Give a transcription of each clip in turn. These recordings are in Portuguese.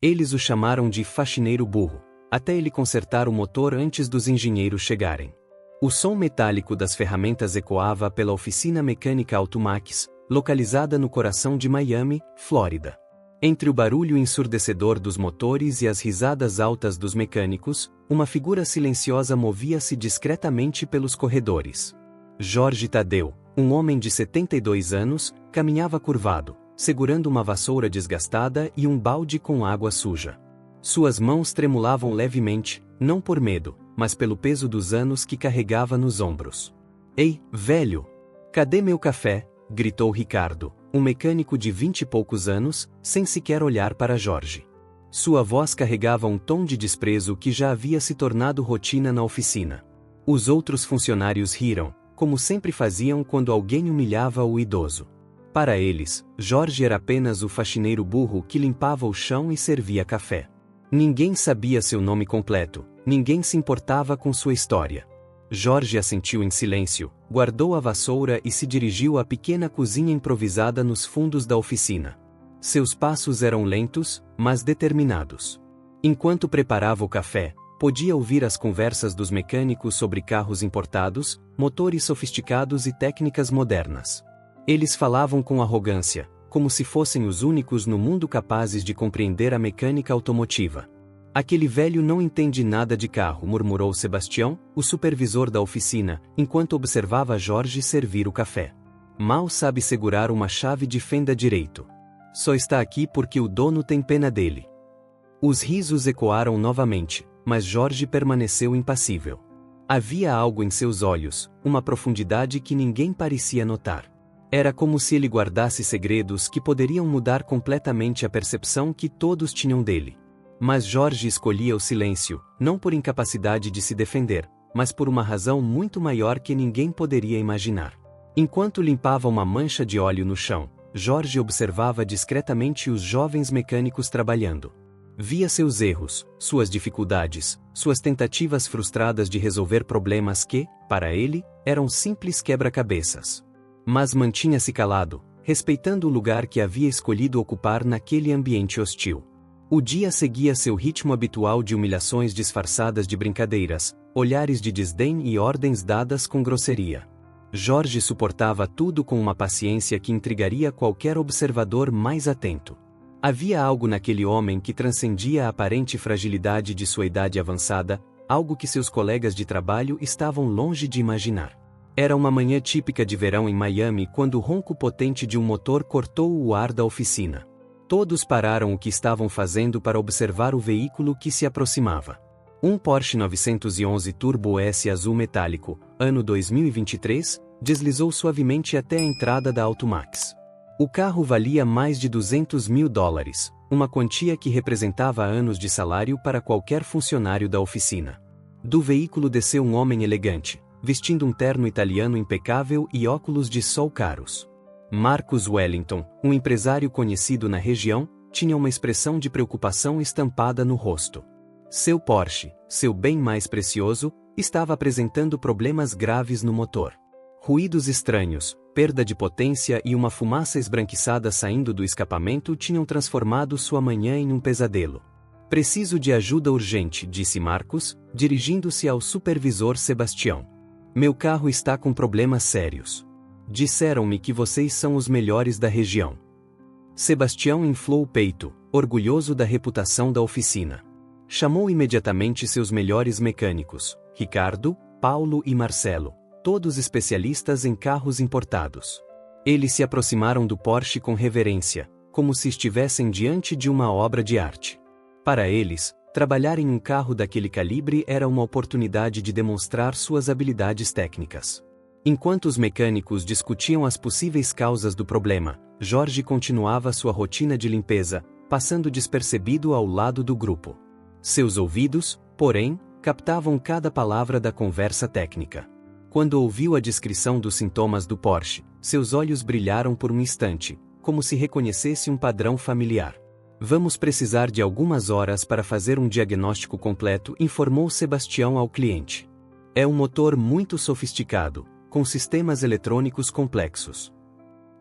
Eles o chamaram de faxineiro burro, até ele consertar o motor antes dos engenheiros chegarem. O som metálico das ferramentas ecoava pela oficina mecânica Automax, localizada no coração de Miami, Flórida. Entre o barulho ensurdecedor dos motores e as risadas altas dos mecânicos, uma figura silenciosa movia-se discretamente pelos corredores. Jorge Tadeu, um homem de 72 anos, caminhava curvado, segurando uma vassoura desgastada e um balde com água suja. Suas mãos tremulavam levemente, não por medo, mas pelo peso dos anos que carregava nos ombros. "Ei, velho! Cadê meu café?" gritou Ricardo, um mecânico de 20 e poucos anos, sem sequer olhar para Jorge. Sua voz carregava um tom de desprezo que já havia se tornado rotina na oficina. Os outros funcionários riram, como sempre faziam quando alguém humilhava o idoso. Para eles, Jorge era apenas o faxineiro burro que limpava o chão e servia café. Ninguém sabia seu nome completo, ninguém se importava com sua história. Jorge assentiu em silêncio, guardou a vassoura e se dirigiu à pequena cozinha improvisada nos fundos da oficina. Seus passos eram lentos, mas determinados. Enquanto preparava o café, podia ouvir as conversas dos mecânicos sobre carros importados, motores sofisticados e técnicas modernas. Eles falavam com arrogância, como se fossem os únicos no mundo capazes de compreender a mecânica automotiva. "Aquele velho não entende nada de carro", murmurou Sebastião, o supervisor da oficina, enquanto observava Jorge servir o café. "Mal sabe segurar uma chave de fenda direito. Só está aqui porque o dono tem pena dele." Os risos ecoaram novamente, mas Jorge permaneceu impassível. Havia algo em seus olhos, uma profundidade que ninguém parecia notar. Era como se ele guardasse segredos que poderiam mudar completamente a percepção que todos tinham dele. Mas Jorge escolhia o silêncio, não por incapacidade de se defender, mas por uma razão muito maior que ninguém poderia imaginar. Enquanto limpava uma mancha de óleo no chão, Jorge observava discretamente os jovens mecânicos trabalhando. Via seus erros, suas dificuldades, suas tentativas frustradas de resolver problemas que, para ele, eram simples quebra-cabeças. Mas mantinha-se calado, respeitando o lugar que havia escolhido ocupar naquele ambiente hostil. O dia seguia seu ritmo habitual de humilhações disfarçadas de brincadeiras, olhares de desdém e ordens dadas com grosseria. Jorge suportava tudo com uma paciência que intrigaria qualquer observador mais atento. Havia algo naquele homem que transcendia a aparente fragilidade de sua idade avançada, algo que seus colegas de trabalho estavam longe de imaginar. Era uma manhã típica de verão em Miami quando o ronco potente de um motor cortou o ar da oficina. Todos pararam o que estavam fazendo para observar o veículo que se aproximava. Um Porsche 911 Turbo S azul metálico, ano 2023, deslizou suavemente até a entrada da Automax. O carro valia mais de $200 mil, uma quantia que representava anos de salário para qualquer funcionário da oficina. Do veículo desceu um homem elegante, vestindo um terno italiano impecável e óculos de sol caros. Marcus Wellington, um empresário conhecido na região, tinha uma expressão de preocupação estampada no rosto. Seu Porsche, seu bem mais precioso, estava apresentando problemas graves no motor. Ruídos estranhos, perda de potência e uma fumaça esbranquiçada saindo do escapamento tinham transformado sua manhã em um pesadelo. "Preciso de ajuda urgente", disse Marcus, dirigindo-se ao supervisor Sebastião. "Meu carro está com problemas sérios. Disseram-me que vocês são os melhores da região." Sebastião inflou o peito, orgulhoso da reputação da oficina. Chamou imediatamente seus melhores mecânicos, Ricardo, Paulo e Marcelo, todos especialistas em carros importados. Eles se aproximaram do Porsche com reverência, como se estivessem diante de uma obra de arte. Para eles, trabalhar em um carro daquele calibre era uma oportunidade de demonstrar suas habilidades técnicas. Enquanto os mecânicos discutiam as possíveis causas do problema, Jorge continuava sua rotina de limpeza, passando despercebido ao lado do grupo. Seus ouvidos, porém, captavam cada palavra da conversa técnica. Quando ouviu a descrição dos sintomas do Porsche, seus olhos brilharam por um instante, como se reconhecesse um padrão familiar. "Vamos precisar de algumas horas para fazer um diagnóstico completo", informou Sebastião ao cliente. "É um motor muito sofisticado, com sistemas eletrônicos complexos."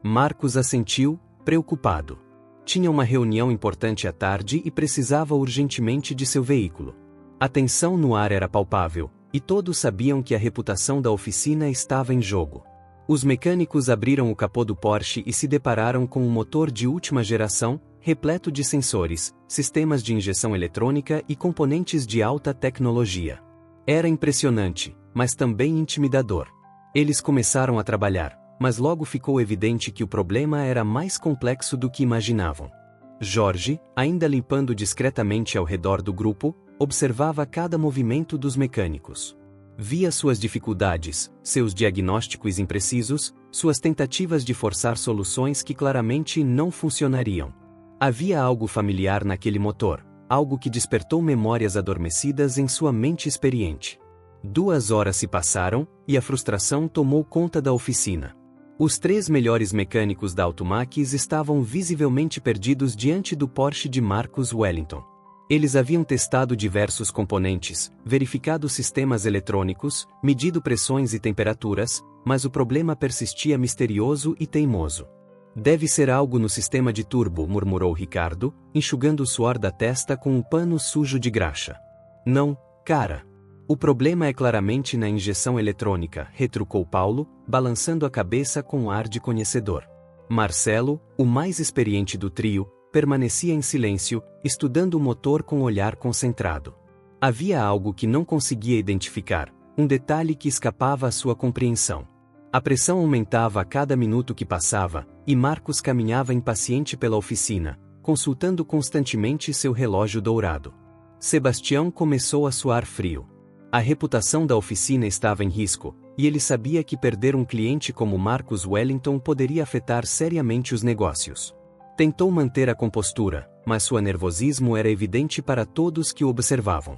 Marcos assentiu, preocupado. Tinha uma reunião importante à tarde e precisava urgentemente de seu veículo. A tensão no ar era palpável, e todos sabiam que a reputação da oficina estava em jogo. Os mecânicos abriram o capô do Porsche e se depararam com um motor de última geração, repleto de sensores, sistemas de injeção eletrônica e componentes de alta tecnologia. Era impressionante, mas também intimidador. Eles começaram a trabalhar, mas logo ficou evidente que o problema era mais complexo do que imaginavam. Jorge, ainda limpando discretamente ao redor do grupo, observava cada movimento dos mecânicos. Via suas dificuldades, seus diagnósticos imprecisos, suas tentativas de forçar soluções que claramente não funcionariam. Havia algo familiar naquele motor, algo que despertou memórias adormecidas em sua mente experiente. 2 horas se passaram, e a frustração tomou conta da oficina. Os 3 melhores mecânicos da Automax estavam visivelmente perdidos diante do Porsche de Marcus Wellington. Eles haviam testado diversos componentes, verificado sistemas eletrônicos, medido pressões e temperaturas, mas o problema persistia misterioso e teimoso. Deve ser algo no sistema de turbo, murmurou Ricardo, enxugando o suor da testa com um pano sujo de graxa. Não, cara. O problema é claramente na injeção eletrônica, retrucou Paulo, balançando a cabeça com ar de conhecedor. Marcelo, o mais experiente do trio, permanecia em silêncio, estudando o motor com olhar concentrado. Havia algo que não conseguia identificar, um detalhe que escapava à sua compreensão. A pressão aumentava a cada minuto que passava, e Marcos caminhava impaciente pela oficina, consultando constantemente seu relógio dourado. Sebastião começou a suar frio. A reputação da oficina estava em risco, e ele sabia que perder um cliente como Marcus Wellington poderia afetar seriamente os negócios. Tentou manter a compostura, mas seu nervosismo era evidente para todos que o observavam.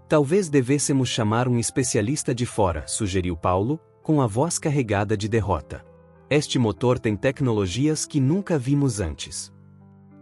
Talvez devêssemos chamar um especialista de fora, sugeriu Paulo, com a voz carregada de derrota. Este motor tem tecnologias que nunca vimos antes.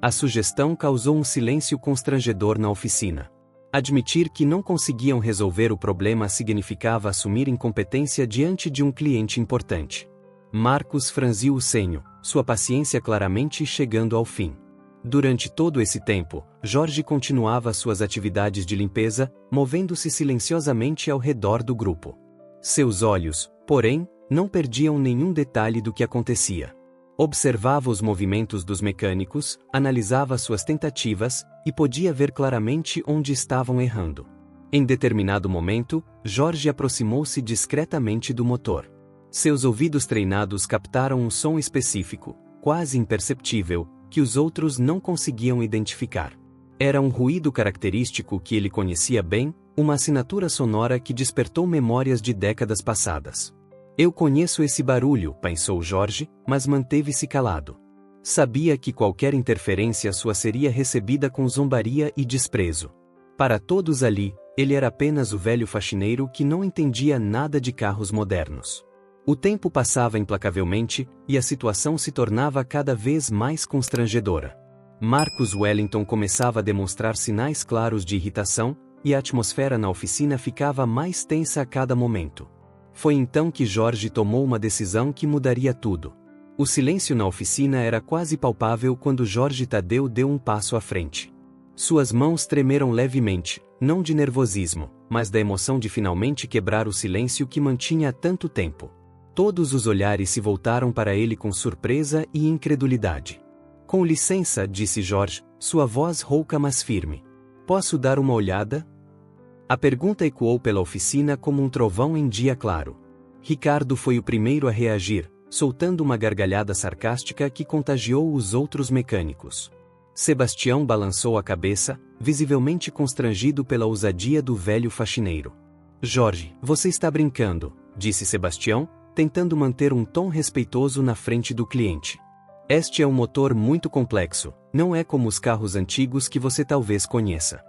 A sugestão causou um silêncio constrangedor na oficina. Admitir que não conseguiam resolver o problema significava assumir incompetência diante de um cliente importante. Marcos franziu o senho, sua paciência claramente chegando ao fim. Durante todo esse tempo, Jorge continuava suas atividades de limpeza, movendo-se silenciosamente ao redor do grupo. Seus olhos, porém, não perdiam nenhum detalhe do que acontecia. Observava os movimentos dos mecânicos, analisava suas tentativas, e podia ver claramente onde estavam errando. Em determinado momento, Jorge aproximou-se discretamente do motor. Seus ouvidos treinados captaram um som específico, quase imperceptível, que os outros não conseguiam identificar. Era um ruído característico que ele conhecia bem, uma assinatura sonora que despertou memórias de décadas passadas. Eu conheço esse barulho, pensou Jorge, mas manteve-se calado. Sabia que qualquer interferência sua seria recebida com zombaria e desprezo. Para todos ali, ele era apenas o velho faxineiro que não entendia nada de carros modernos. O tempo passava implacavelmente, e a situação se tornava cada vez mais constrangedora. Marcus Wellington começava a demonstrar sinais claros de irritação, e a atmosfera na oficina ficava mais tensa a cada momento. Foi então que Jorge tomou uma decisão que mudaria tudo. O silêncio na oficina era quase palpável quando Jorge Tadeu deu um passo à frente. Suas mãos tremeram levemente, não de nervosismo, mas da emoção de finalmente quebrar o silêncio que mantinha há tanto tempo. Todos os olhares se voltaram para ele com surpresa e incredulidade. Com licença, disse Jorge, sua voz rouca mas firme. Posso dar uma olhada? A pergunta ecoou pela oficina como um trovão em dia claro. Ricardo foi o primeiro a reagir, soltando uma gargalhada sarcástica que contagiou os outros mecânicos. Sebastião balançou a cabeça, visivelmente constrangido pela ousadia do velho faxineiro. Jorge, você está brincando, disse Sebastião, tentando manter um tom respeitoso na frente do cliente. Este é um motor muito complexo, não é como os carros antigos que você talvez conheça.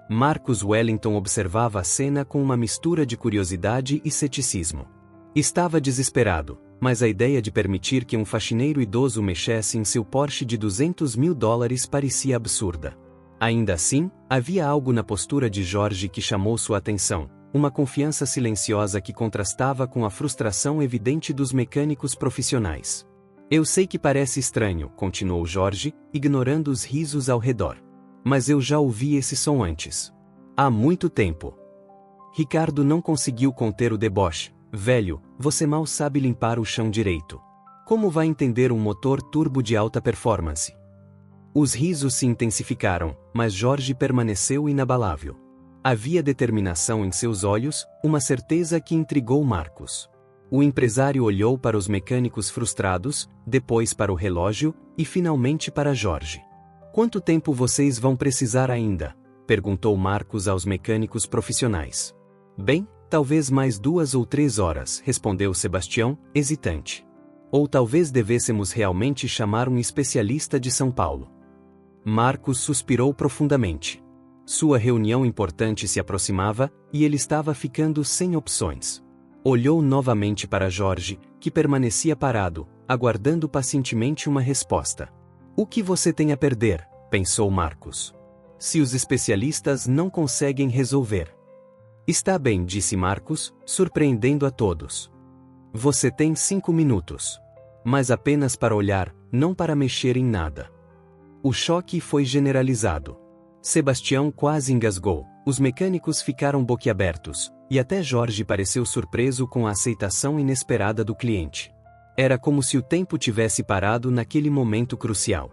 Marcus Wellington observava a cena com uma mistura de curiosidade e ceticismo. Estava desesperado, mas a ideia de permitir que um faxineiro idoso mexesse em seu Porsche de $200 mil parecia absurda. Ainda assim, havia algo na postura de Jorge que chamou sua atenção, uma confiança silenciosa que contrastava com a frustração evidente dos mecânicos profissionais. Eu sei que parece estranho, continuou Jorge, ignorando os risos ao redor. Mas eu já ouvi esse som antes. Há muito tempo. Ricardo não conseguiu conter o deboche. Velho, você mal sabe limpar o chão direito. Como vai entender um motor turbo de alta performance? Os risos se intensificaram, mas Jorge permaneceu inabalável. Havia determinação em seus olhos, uma certeza que intrigou Marcos. O empresário olhou para os mecânicos frustrados, depois para o relógio, e finalmente para Jorge. Quanto tempo vocês vão precisar ainda? Perguntou Marcos aos mecânicos profissionais. Bem, talvez mais 2 ou 3 horas, respondeu Sebastião, hesitante. Ou talvez devêssemos realmente chamar um especialista de São Paulo. Marcos suspirou profundamente. Sua reunião importante se aproximava, e ele estava ficando sem opções. Olhou novamente para Jorge, que permanecia parado, aguardando pacientemente uma resposta. O que você tem a perder? Pensou Marcos. Se os especialistas não conseguem resolver. Está bem, disse Marcos, surpreendendo a todos. Você tem 5 minutos. Mas apenas para olhar, não para mexer em nada. O choque foi generalizado. Sebastião quase engasgou, os mecânicos ficaram boquiabertos, e até Jorge pareceu surpreso com a aceitação inesperada do cliente. Era como se o tempo tivesse parado naquele momento crucial.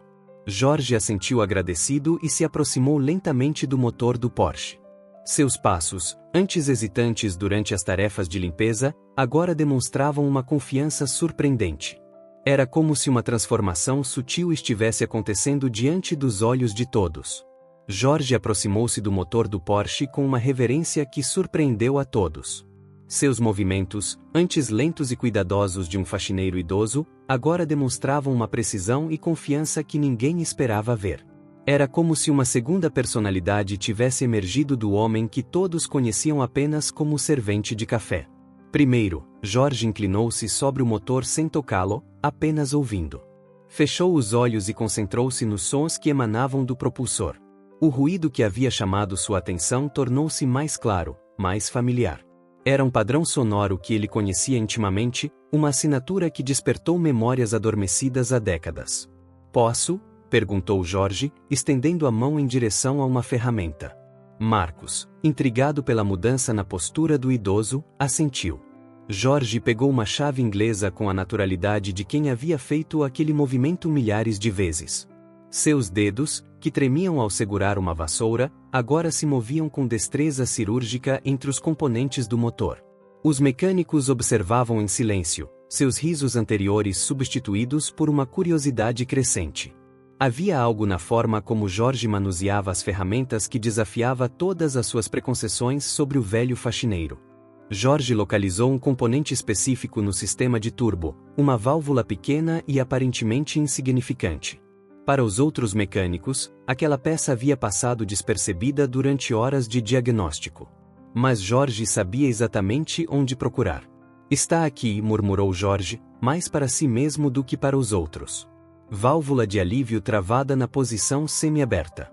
Jorge assentiu agradecido e se aproximou lentamente do motor do Porsche. Seus passos, antes hesitantes durante as tarefas de limpeza, agora demonstravam uma confiança surpreendente. Era como se uma transformação sutil estivesse acontecendo diante dos olhos de todos. Jorge aproximou-se do motor do Porsche com uma reverência que surpreendeu a todos. Seus movimentos, antes lentos e cuidadosos de um faxineiro idoso, agora demonstravam uma precisão e confiança que ninguém esperava ver. Era como se uma segunda personalidade tivesse emergido do homem que todos conheciam apenas como servente de café. Primeiro, Jorge inclinou-se sobre o motor sem tocá-lo, apenas ouvindo. Fechou os olhos e concentrou-se nos sons que emanavam do propulsor. O ruído que havia chamado sua atenção tornou-se mais claro, mais familiar. Era um padrão sonoro que ele conhecia intimamente, uma assinatura que despertou memórias adormecidas há décadas. Posso? Perguntou Jorge, estendendo a mão em direção a uma ferramenta. Marcos, intrigado pela mudança na postura do idoso, assentiu. Jorge pegou uma chave inglesa com a naturalidade de quem havia feito aquele movimento milhares de vezes. Seus dedos, que tremiam ao segurar uma vassoura, agora se moviam com destreza cirúrgica entre os componentes do motor. Os mecânicos observavam em silêncio, seus risos anteriores substituídos por uma curiosidade crescente. Havia algo na forma como Jorge manuseava as ferramentas que desafiava todas as suas preconceções sobre o velho faxineiro. Jorge localizou um componente específico no sistema de turbo, uma válvula pequena e aparentemente insignificante. Para os outros mecânicos, aquela peça havia passado despercebida durante horas de diagnóstico. Mas Jorge sabia exatamente onde procurar. Está aqui, murmurou Jorge, mais para si mesmo do que para os outros. Válvula de alívio travada na posição semiaberta.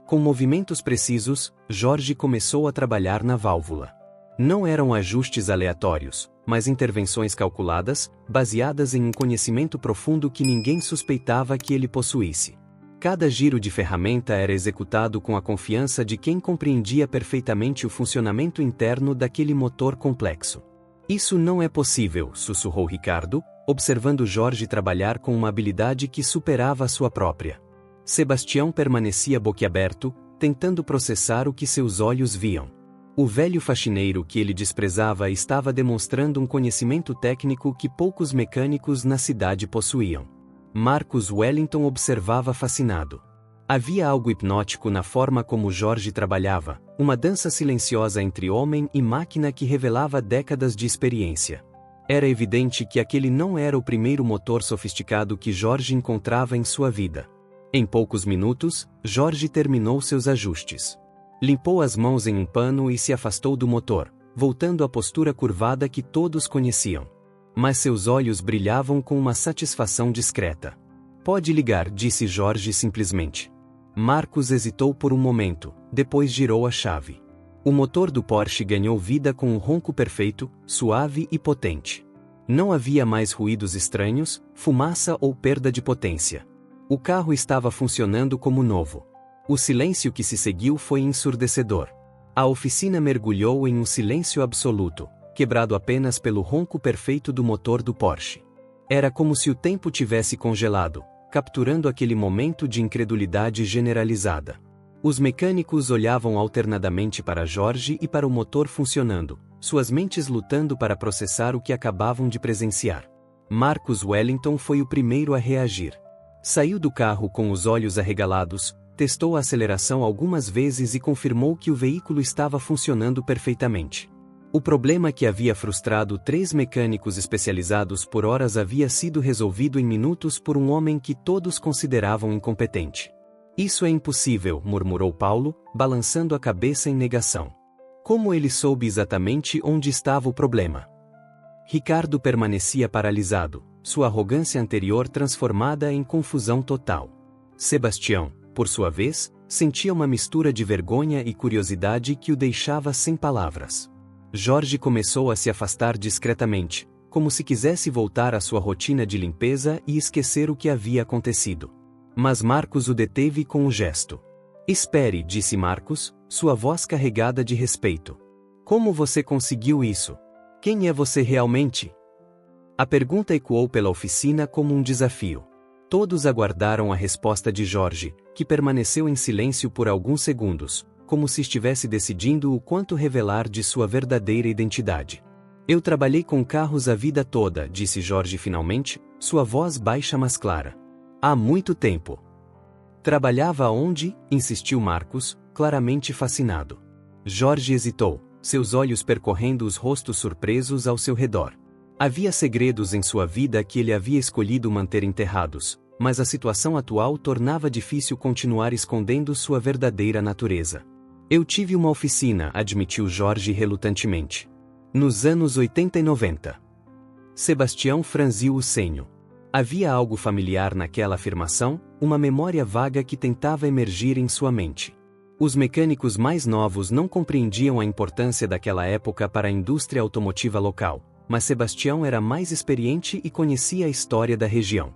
Com movimentos precisos, Jorge começou a trabalhar na válvula. Não eram ajustes aleatórios, mas intervenções calculadas, baseadas em um conhecimento profundo que ninguém suspeitava que ele possuísse. Cada giro de ferramenta era executado com a confiança de quem compreendia perfeitamente o funcionamento interno daquele motor complexo. Isso não é possível, sussurrou Ricardo, observando Jorge trabalhar com uma habilidade que superava a sua própria. Sebastião permanecia boquiaberto, tentando processar o que seus olhos viam. O velho faxineiro que ele desprezava estava demonstrando um conhecimento técnico que poucos mecânicos na cidade possuíam. Marcos Wellington observava fascinado. Havia algo hipnótico na forma como Jorge trabalhava, uma dança silenciosa entre homem e máquina que revelava décadas de experiência. Era evidente que aquele não era o primeiro motor sofisticado que Jorge encontrava em sua vida. Em poucos minutos, Jorge terminou seus ajustes. Limpou as mãos em um pano e se afastou do motor, voltando à postura curvada que todos conheciam. Mas seus olhos brilhavam com uma satisfação discreta. Pode ligar, disse Jorge simplesmente. Marcos hesitou por um momento, depois girou a chave. O motor do Porsche ganhou vida com um ronco perfeito, suave e potente. Não havia mais ruídos estranhos, fumaça ou perda de potência. O carro estava funcionando como novo. O silêncio que se seguiu foi ensurdecedor. A oficina mergulhou em um silêncio absoluto, quebrado apenas pelo ronco perfeito do motor do Porsche. Era como se o tempo tivesse congelado, capturando aquele momento de incredulidade generalizada. Os mecânicos olhavam alternadamente para Jorge e para o motor funcionando, suas mentes lutando para processar o que acabavam de presenciar. Marcus Wellington foi o primeiro a reagir. Saiu do carro com os olhos arregalados, testou a aceleração algumas vezes e confirmou que o veículo estava funcionando perfeitamente. O problema que havia frustrado 3 mecânicos especializados por horas havia sido resolvido em minutos por um homem que todos consideravam incompetente. Isso é impossível, murmurou Paulo, balançando a cabeça em negação. Como ele soube exatamente onde estava o problema? Ricardo permanecia paralisado, sua arrogância anterior transformada em confusão total. Sebastião, por sua vez, sentia uma mistura de vergonha e curiosidade que o deixava sem palavras. Jorge começou a se afastar discretamente, como se quisesse voltar à sua rotina de limpeza e esquecer o que havia acontecido. Mas Marcos o deteve com um gesto. Espere, disse Marcos, sua voz carregada de respeito. Como você conseguiu isso? Quem é você realmente? A pergunta ecoou pela oficina como um desafio. Todos aguardaram a resposta de Jorge, que permaneceu em silêncio por alguns segundos, como se estivesse decidindo o quanto revelar de sua verdadeira identidade. Eu trabalhei com carros a vida toda, disse Jorge finalmente, sua voz baixa mas clara. Há muito tempo. Trabalhava onde? Insistiu Marcos, claramente fascinado. Jorge hesitou, seus olhos percorrendo os rostos surpresos ao seu redor. Havia segredos em sua vida que ele havia escolhido manter enterrados, mas a situação atual tornava difícil continuar escondendo sua verdadeira natureza. Eu tive uma oficina, admitiu Jorge relutantemente. Nos anos 80 e 90. Sebastião franziu o senho. Havia algo familiar naquela afirmação, uma memória vaga que tentava emergir em sua mente. Os mecânicos mais novos não compreendiam a importância daquela época para a indústria automotiva local, mas Sebastião era mais experiente e conhecia a história da região.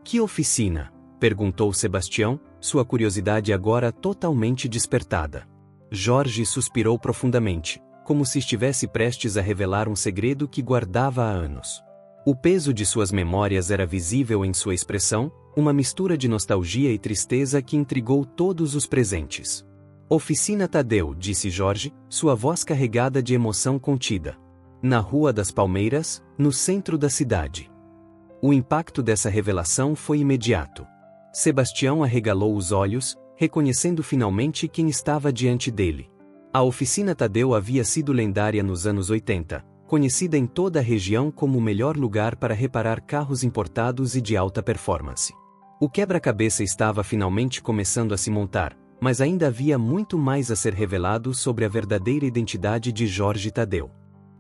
Que oficina? Perguntou Sebastião, sua curiosidade agora totalmente despertada. Jorge suspirou profundamente, como se estivesse prestes a revelar um segredo que guardava há anos. O peso de suas memórias era visível em sua expressão, uma mistura de nostalgia e tristeza que intrigou todos os presentes. Oficina Tadeu, disse Jorge, sua voz carregada de emoção contida. Na Rua das Palmeiras, no centro da cidade. O impacto dessa revelação foi imediato. Sebastião arregalou os olhos, reconhecendo finalmente quem estava diante dele. A Oficina Tadeu havia sido lendária nos anos 80, conhecida em toda a região como o melhor lugar para reparar carros importados e de alta performance. O quebra-cabeça estava finalmente começando a se montar, mas ainda havia muito mais a ser revelado sobre a verdadeira identidade de Jorge Tadeu.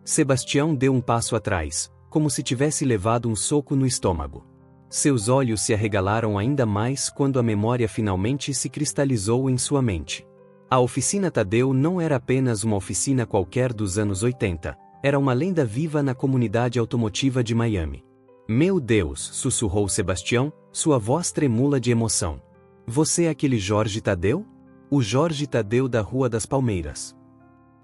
Sebastião deu um passo atrás, como se tivesse levado um soco no estômago. Seus olhos se arregalaram ainda mais quando a memória finalmente se cristalizou em sua mente. A Oficina Tadeu não era apenas uma oficina qualquer dos anos 80, era uma lenda viva na comunidade automotiva de Miami. Meu Deus, sussurrou Sebastião, sua voz tremula de emoção. Você é aquele Jorge Tadeu? O Jorge Tadeu da Rua das Palmeiras.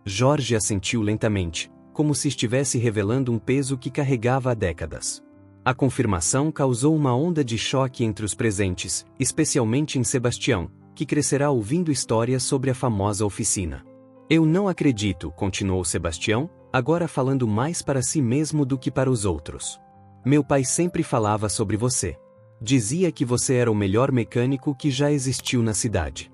Jorge assentiu lentamente, como se estivesse revelando um peso que carregava há décadas. A confirmação causou uma onda de choque entre os presentes, especialmente em Sebastião, que crescerá ouvindo histórias sobre a famosa oficina. Eu não acredito, continuou Sebastião, agora falando mais para si mesmo do que para os outros. Meu pai sempre falava sobre você. Dizia que você era o melhor mecânico que já existiu na cidade.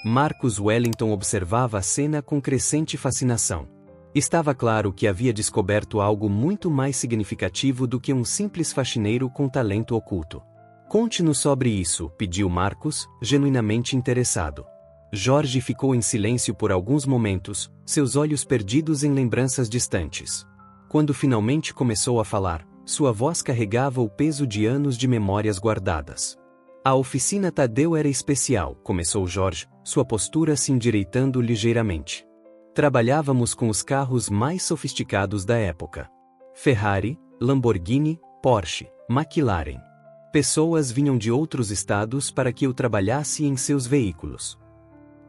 Marcus Wellington observava a cena com crescente fascinação. Estava claro que havia descoberto algo muito mais significativo do que um simples faxineiro com talento oculto. Conte-nos sobre isso, pediu Marcus, genuinamente interessado. Jorge ficou em silêncio por alguns momentos, seus olhos perdidos em lembranças distantes. Quando finalmente começou a falar, sua voz carregava o peso de anos de memórias guardadas. A Oficina Tadeu era especial, começou Jorge, sua postura se endireitando ligeiramente. Trabalhávamos com os carros mais sofisticados da época. Ferrari, Lamborghini, Porsche, McLaren. Pessoas vinham de outros estados para que eu trabalhasse em seus veículos.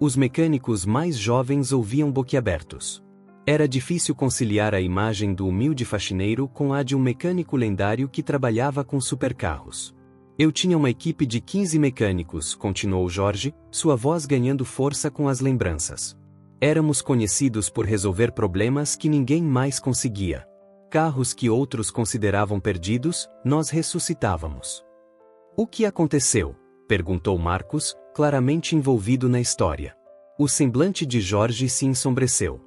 Os mecânicos mais jovens ouviam boquiabertos. Era difícil conciliar a imagem do humilde faxineiro com a de um mecânico lendário que trabalhava com supercarros. Eu tinha uma equipe de 15 mecânicos, continuou Jorge, sua voz ganhando força com as lembranças. Éramos conhecidos por resolver problemas que ninguém mais conseguia. Carros que outros consideravam perdidos, nós ressuscitávamos. O que aconteceu? Perguntou Marcos, claramente envolvido na história. O semblante de Jorge se ensombreceu.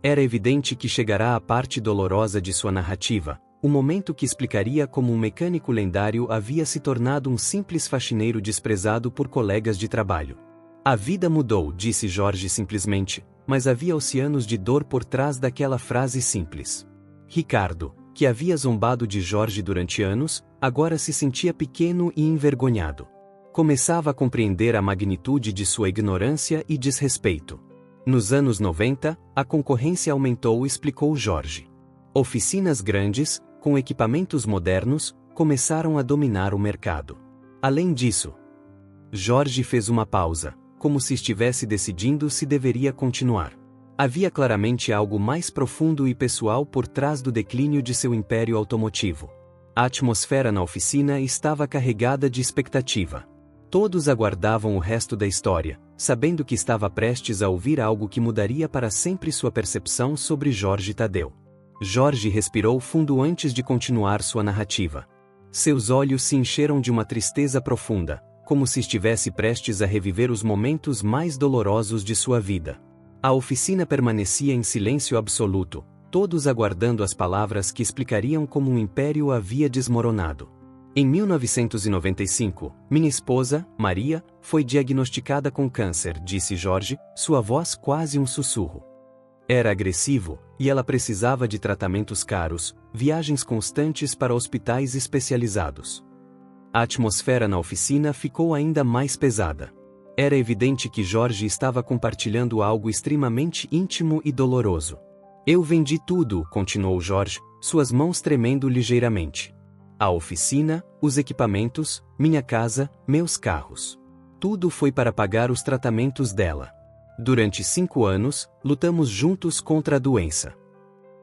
Era evidente que chegará a parte dolorosa de sua narrativa, o momento que explicaria como um mecânico lendário havia se tornado um simples faxineiro desprezado por colegas de trabalho. A vida mudou, disse Jorge simplesmente, mas havia oceanos de dor por trás daquela frase simples. Ricardo, que havia zombado de Jorge durante anos, agora se sentia pequeno e envergonhado. Começava a compreender a magnitude de sua ignorância e desrespeito. Nos anos 90, a concorrência aumentou, explicou Jorge. Oficinas grandes, com equipamentos modernos, começaram a dominar o mercado. Além disso, Jorge fez uma pausa, como se estivesse decidindo se deveria continuar. Havia claramente algo mais profundo e pessoal por trás do declínio de seu império automotivo. A atmosfera na oficina estava carregada de expectativa. Todos aguardavam o resto da história, sabendo que estava prestes a ouvir algo que mudaria para sempre sua percepção sobre Jorge Tadeu. Jorge respirou fundo antes de continuar sua narrativa. Seus olhos se encheram de uma tristeza profunda, como se estivesse prestes a reviver os momentos mais dolorosos de sua vida. A oficina permanecia em silêncio absoluto, todos aguardando as palavras que explicariam como um império havia desmoronado. Em 1995, minha esposa, Maria, foi diagnosticada com câncer, disse Jorge, sua voz quase um sussurro. Era agressivo, e ela precisava de tratamentos caros, viagens constantes para hospitais especializados. A atmosfera na oficina ficou ainda mais pesada. Era evidente que Jorge estava compartilhando algo extremamente íntimo e doloroso. Eu vendi tudo, continuou Jorge, suas mãos tremendo ligeiramente. A oficina, os equipamentos, minha casa, meus carros. Tudo foi para pagar os tratamentos dela. Durante 5 anos, lutamos juntos contra a doença.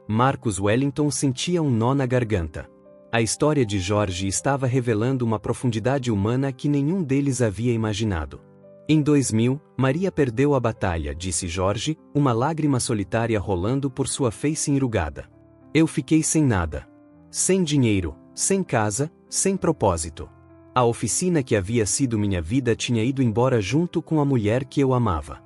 Marcos Wellington sentia um nó na garganta. A história de Jorge estava revelando uma profundidade humana que nenhum deles havia imaginado. Em 2000, Maria perdeu a batalha, disse Jorge, uma lágrima solitária rolando por sua face enrugada. Eu fiquei sem nada. Sem dinheiro, sem casa, sem propósito. A oficina que havia sido minha vida tinha ido embora junto com a mulher que eu amava.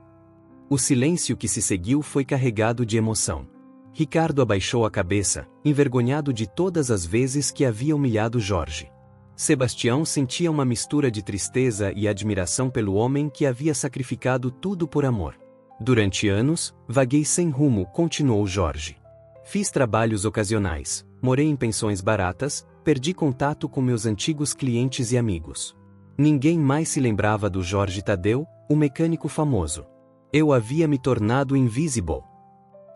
O silêncio que se seguiu foi carregado de emoção. Ricardo abaixou a cabeça, envergonhado de todas as vezes que havia humilhado Jorge. Sebastião sentia uma mistura de tristeza e admiração pelo homem que havia sacrificado tudo por amor. Durante anos, vaguei sem rumo, continuou Jorge. Fiz trabalhos ocasionais, morei em pensões baratas, perdi contato com meus antigos clientes e amigos. Ninguém mais se lembrava do Jorge Tadeu, o mecânico famoso. Eu havia me tornado invisible.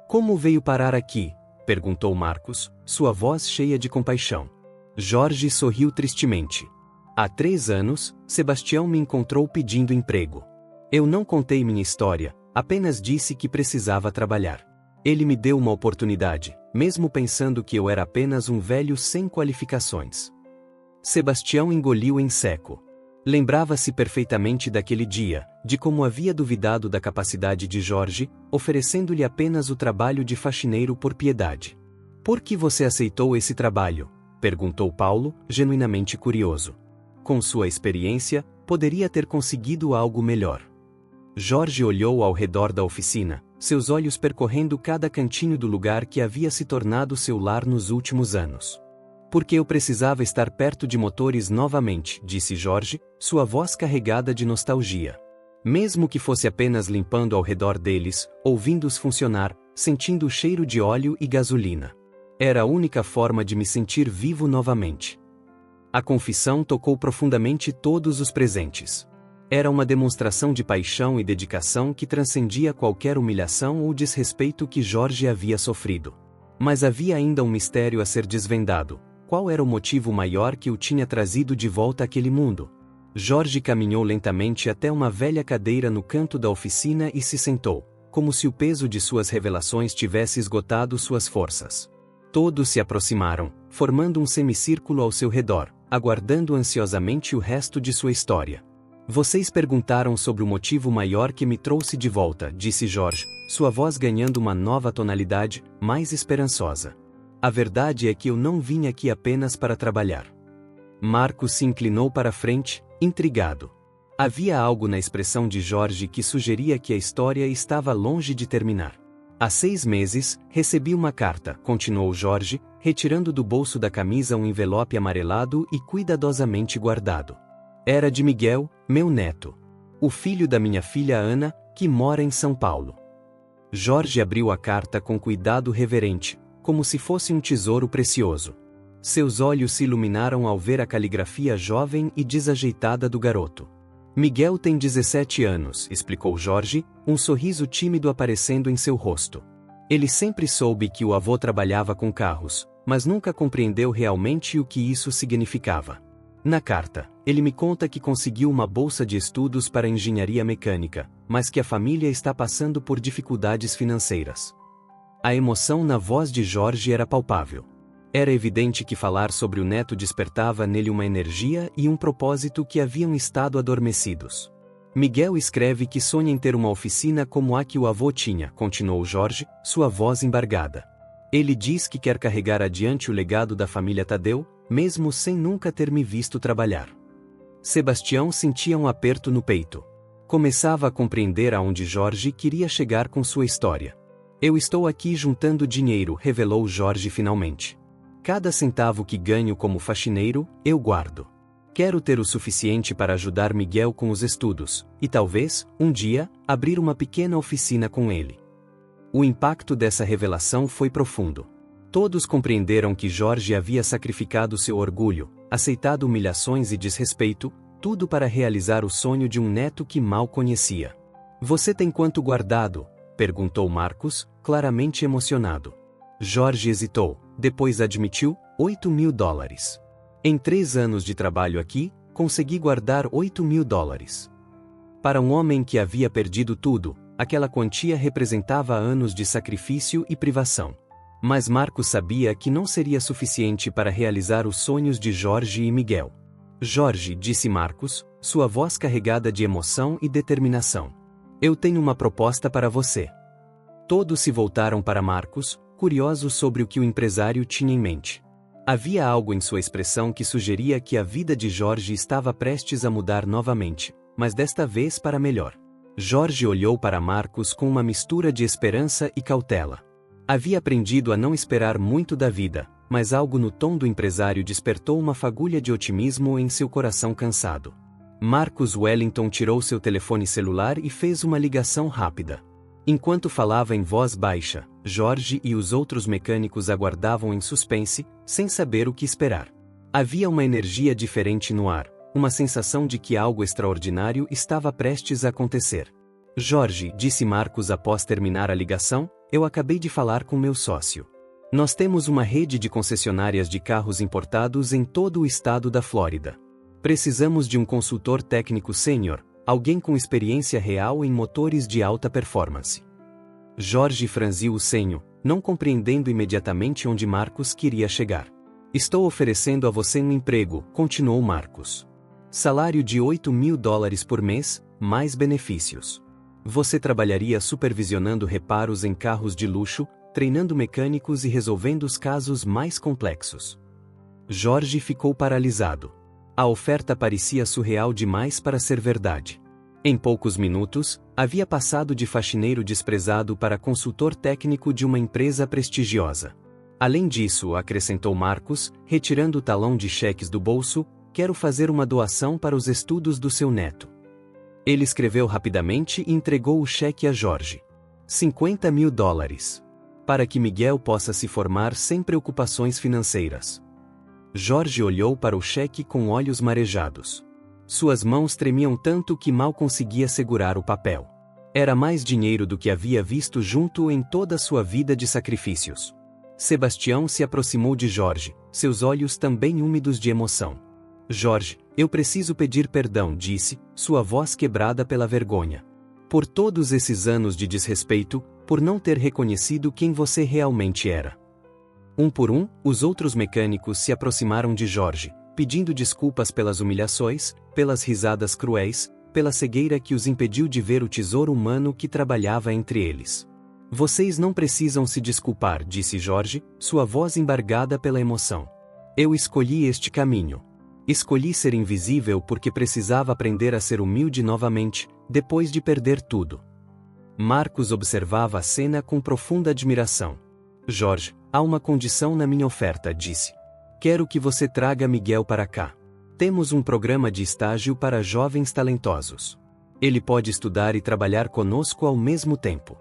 Como veio parar aqui? Perguntou Marcos, sua voz cheia de compaixão. Jorge sorriu tristemente. Há 3 anos, Sebastião me encontrou pedindo emprego. Eu não contei minha história, apenas disse que precisava trabalhar. Ele me deu uma oportunidade, mesmo pensando que eu era apenas um velho sem qualificações. Sebastião engoliu em seco. Lembrava-se perfeitamente daquele dia, de como havia duvidado da capacidade de Jorge, oferecendo-lhe apenas o trabalho de faxineiro por piedade. Por que você aceitou esse trabalho? Perguntou Paulo, genuinamente curioso. Com sua experiência, poderia ter conseguido algo melhor. Jorge olhou ao redor da oficina, seus olhos percorrendo cada cantinho do lugar que havia se tornado seu lar nos últimos anos. Porque eu precisava estar perto de motores novamente, disse Jorge, sua voz carregada de nostalgia. Mesmo que fosse apenas limpando ao redor deles, ouvindo-os funcionar, sentindo o cheiro de óleo e gasolina. Era a única forma de me sentir vivo novamente. A confissão tocou profundamente todos os presentes. Era uma demonstração de paixão e dedicação que transcendia qualquer humilhação ou desrespeito que Jorge havia sofrido. Mas havia ainda um mistério a ser desvendado. qual era o motivo maior que o tinha trazido de volta àquele mundo? Jorge caminhou lentamente até uma velha cadeira no canto da oficina e se sentou, como se o peso de suas revelações tivesse esgotado suas forças. Todos se aproximaram, formando um semicírculo ao seu redor, aguardando ansiosamente o resto de sua história. Vocês perguntaram sobre o motivo maior que me trouxe de volta, disse Jorge, sua voz ganhando uma nova tonalidade, mais esperançosa. A verdade é que eu não vim aqui apenas para trabalhar. Marcos se inclinou para a frente, intrigado. Havia algo na expressão de Jorge que sugeria que a história estava longe de terminar. Há 6 meses, recebi uma carta, continuou Jorge, retirando do bolso da camisa um envelope amarelado e cuidadosamente guardado. Era de Miguel, meu neto. O filho da minha filha Ana, que mora em São Paulo. Jorge abriu a carta com cuidado reverente, como se fosse um tesouro precioso. Seus olhos se iluminaram ao ver a caligrafia jovem e desajeitada do garoto. Miguel tem 17 anos, explicou Jorge, um sorriso tímido aparecendo em seu rosto. Ele sempre soube que o avô trabalhava com carros, mas nunca compreendeu realmente o que isso significava. Na carta, ele me conta que conseguiu uma bolsa de estudos para engenharia mecânica, mas que a família está passando por dificuldades financeiras. A emoção na voz de Jorge era palpável. Era evidente que falar sobre o neto despertava nele uma energia e um propósito que haviam estado adormecidos. Miguel escreve que sonha em ter uma oficina como a que o avô tinha, continuou Jorge, sua voz embargada. Ele diz que quer carregar adiante o legado da família Tadeu, mesmo sem nunca ter me visto trabalhar. Sebastião sentia um aperto no peito. Começava a compreender aonde Jorge queria chegar com sua história. Eu estou aqui juntando dinheiro, revelou Jorge finalmente. Cada centavo que ganho como faxineiro, eu guardo. Quero ter o suficiente para ajudar Miguel com os estudos, e talvez, um dia, abrir uma pequena oficina com ele. O impacto dessa revelação foi profundo. Todos compreenderam que Jorge havia sacrificado seu orgulho, aceitado humilhações e desrespeito, tudo para realizar o sonho de um neto que mal conhecia. Você tem quanto guardado? Perguntou Marcos, claramente emocionado. Jorge hesitou, depois admitiu, $8.000. Em 3 anos de trabalho aqui, consegui guardar $8.000. Para um homem que havia perdido tudo, aquela quantia representava anos de sacrifício e privação. Mas Marcos sabia que não seria suficiente para realizar os sonhos de Jorge e Miguel. Jorge, disse Marcos, sua voz carregada de emoção e determinação. Eu tenho uma proposta para você. Todos se voltaram para Marcos, curiosos sobre o que o empresário tinha em mente. Havia algo em sua expressão que sugeria que a vida de Jorge estava prestes a mudar novamente, mas desta vez para melhor. Jorge olhou para Marcos com uma mistura de esperança e cautela. Havia aprendido a não esperar muito da vida, mas algo no tom do empresário despertou uma fagulha de otimismo em seu coração cansado. Marcos Wellington tirou seu telefone celular e fez uma ligação rápida. Enquanto falava em voz baixa, Jorge e os outros mecânicos aguardavam em suspense, sem saber o que esperar. Havia uma energia diferente no ar, uma sensação de que algo extraordinário estava prestes a acontecer. Jorge, disse Marcos após terminar a ligação, eu acabei de falar com meu sócio. Nós temos uma rede de concessionárias de carros importados em todo o estado da Flórida. Precisamos de um consultor técnico sênior, alguém com experiência real em motores de alta performance. Jorge franziu o senho, não compreendendo imediatamente onde Marcos queria chegar. Estou oferecendo a você um emprego, continuou Marcos. Salário de $8.000 por mês, mais benefícios. Você trabalharia supervisionando reparos em carros de luxo, treinando mecânicos e resolvendo os casos mais complexos. Jorge ficou paralisado. A oferta parecia surreal demais para ser verdade. Em poucos minutos, havia passado de faxineiro desprezado para consultor técnico de uma empresa prestigiosa. Além disso, acrescentou Marcos, retirando o talão de cheques do bolso, quero fazer uma doação para os estudos do seu neto. Ele escreveu rapidamente e entregou o cheque a Jorge. $50.000. Para que Miguel possa se formar sem preocupações financeiras. Jorge olhou para o cheque com olhos marejados. Suas mãos tremiam tanto que mal conseguia segurar o papel. Era mais dinheiro do que havia visto junto em toda a sua vida de sacrifícios. Sebastião se aproximou de Jorge, seus olhos também úmidos de emoção. Jorge, eu preciso pedir perdão, disse, sua voz quebrada pela vergonha. Por todos esses anos de desrespeito, por não ter reconhecido quem você realmente era. Um por um, os outros mecânicos se aproximaram de Jorge, pedindo desculpas pelas humilhações, pelas risadas cruéis, pela cegueira que os impediu de ver o tesouro humano que trabalhava entre eles. Vocês não precisam se desculpar, disse Jorge, sua voz embargada pela emoção. Eu escolhi este caminho. Escolhi ser invisível porque precisava aprender a ser humilde novamente, depois de perder tudo. Marcos observava a cena com profunda admiração. Jorge, há uma condição na minha oferta, disse. Quero que você traga Miguel para cá. Temos um programa de estágio para jovens talentosos. Ele pode estudar e trabalhar conosco ao mesmo tempo.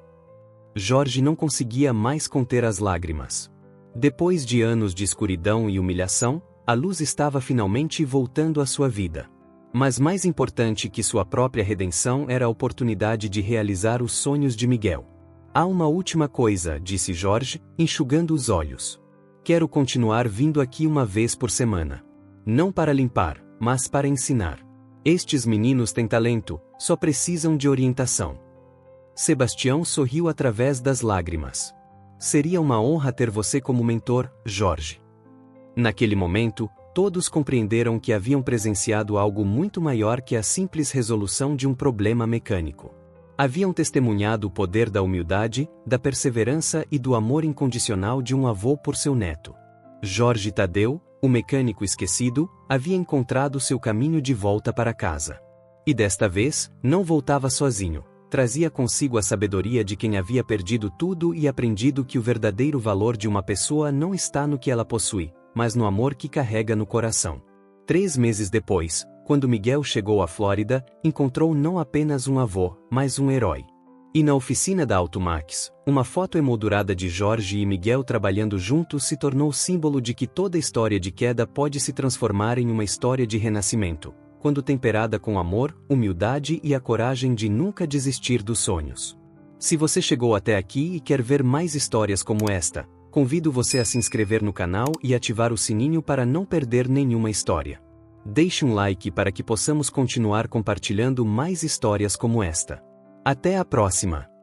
Jorge não conseguia mais conter as lágrimas. Depois de anos de escuridão e humilhação, a luz estava finalmente voltando à sua vida. Mas mais importante que sua própria redenção era a oportunidade de realizar os sonhos de Miguel. Há uma última coisa, disse Jorge, enxugando os olhos. Quero continuar vindo aqui uma vez por semana. Não para limpar, mas para ensinar. Estes meninos têm talento, só precisam de orientação. Sebastião sorriu através das lágrimas. Seria uma honra ter você como mentor, Jorge. Naquele momento, todos compreenderam que haviam presenciado algo muito maior que a simples resolução de um problema mecânico. Haviam testemunhado o poder da humildade, da perseverança e do amor incondicional de um avô por seu neto. Jorge Tadeu, o mecânico esquecido, havia encontrado seu caminho de volta para casa. E desta vez, não voltava sozinho. Trazia consigo a sabedoria de quem havia perdido tudo e aprendido que o verdadeiro valor de uma pessoa não está no que ela possui, mas no amor que carrega no coração. 3 meses depois, quando Miguel chegou à Flórida, encontrou não apenas um avô, mas um herói. E na oficina da Automax, uma foto emoldurada de Jorge e Miguel trabalhando juntos se tornou símbolo de que toda história de queda pode se transformar em uma história de renascimento, quando temperada com amor, humildade e a coragem de nunca desistir dos sonhos. Se você chegou até aqui e quer ver mais histórias como esta, convido você a se inscrever no canal e ativar o sininho para não perder nenhuma história. Deixe um like para que possamos continuar compartilhando mais histórias como esta. Até a próxima!